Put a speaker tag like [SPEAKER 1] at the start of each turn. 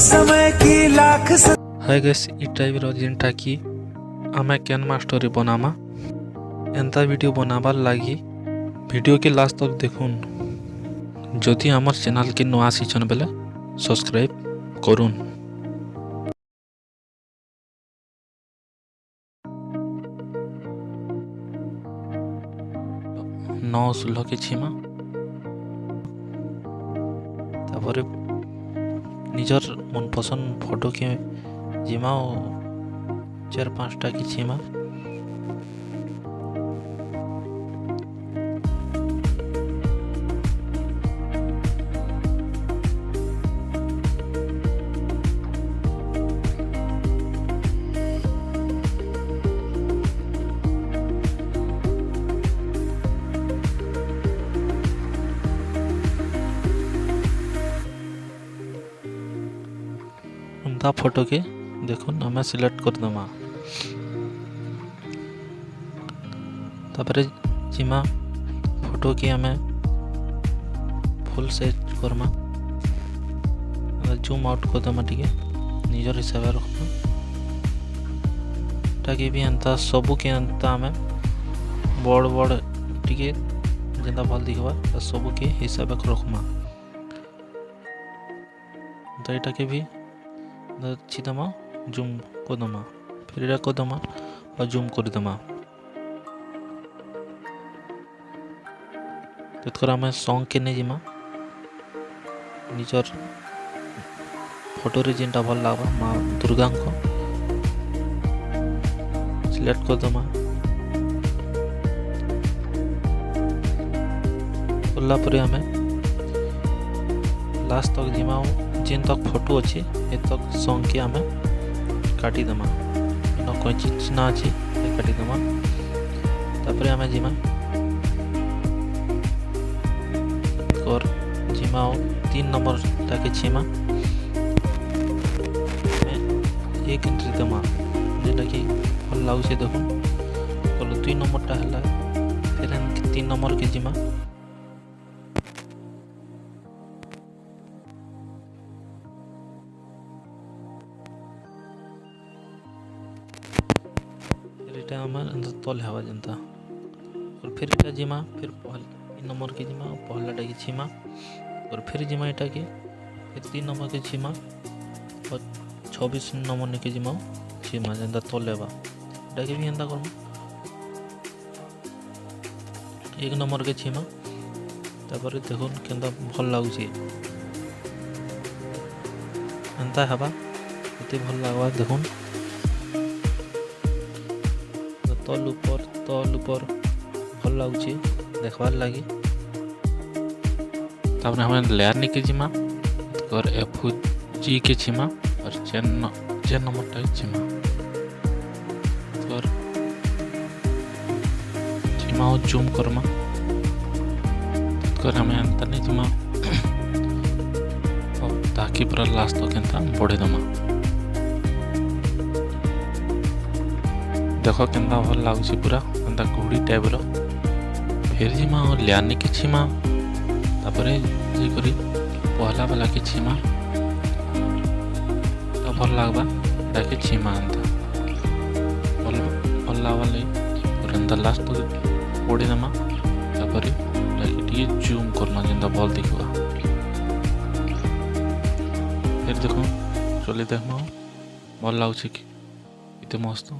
[SPEAKER 1] समय की lakh
[SPEAKER 2] hi guys ई type रो जिनटा की आमे कैनवा स्टोरी बनामा एंता वीडियो बनाबार लागी वीडियो के लास्ट तक देखुन। जदि हमर चैनल के नया आसीछन बेले सब्सक्राइब करुन। नौ सुलह के छिमा तापर निजर मन पसंद फोटो के जिमा 4-5टा की छिमा उनका फोटो के देखो हमें सिलेक्ट कर दमा तापर जिमा फोटो की हमें full set Karma zoom out कर दमा टिके निजर हिसाब से रखमा ताकि भी एंता सबू के एंता हमें बड़ बड़ टिके जेंता भल दिखबा सबू के हिसाब से रखमा तो एटा के भी दमा जूम को दमा फिर को दमा और जूम कर दमा तत्कर आम सॉन्ग के नहीं जिमा निजर फोटो रे जिनटा भल लगवा माँ दुर्गा को सिलेक्ट कर दमा करला परे हमें लास्ट तक जिमा जिन तक फोटो अच्छे ए तक सॉन्ग के हमें काटी दमा कोई चीज ना अच्छी काटी दमा तापर हमें जिमा और जिमा 3 नंबर ताके छिमा एक एंट्री दमा जेटा कि भल लागु से देखो कल 2 नंबर टा हला फिर 3 नंबर के जिमा तल हवा जनता और फिर इटा जिमा फिर पहल नंबर के जिमा पहलाटा के छिमा और फिर जिमा इटा के फिर 3 नंबर के छिमा और 26 नंबर के जिमा छिमा जनता तल हवा इटा के भी एंता करमा 1 नंबर के छिमा तापर देखो केंता भल लागु छी एंता हवा एते भल लागवा देखो तल ऊपर भल लगुच देखबार लगी तापर हमें लेयर निके जिमा और FG के छिमा और चेन नंबर टा छिमा और छिमा जूम करमा कर हमें अंत नहीं जिमा ताकि पूरा लास्ट तक एंता बढ़े दमा देख के भल लगुच पूरा एंता घोड़ी टाइप रो फिर जिमा और लियानी के छिमा तापर ये करी पहला वाला के छिमा तो भल लगवा एटा के छिमा एंता भल वाले और एंता लास्ट तो ओडी दमा तापर टी जूम करना जेंता भल दिखवा फिर देखो चली देखमा भल लगुच कि मस्त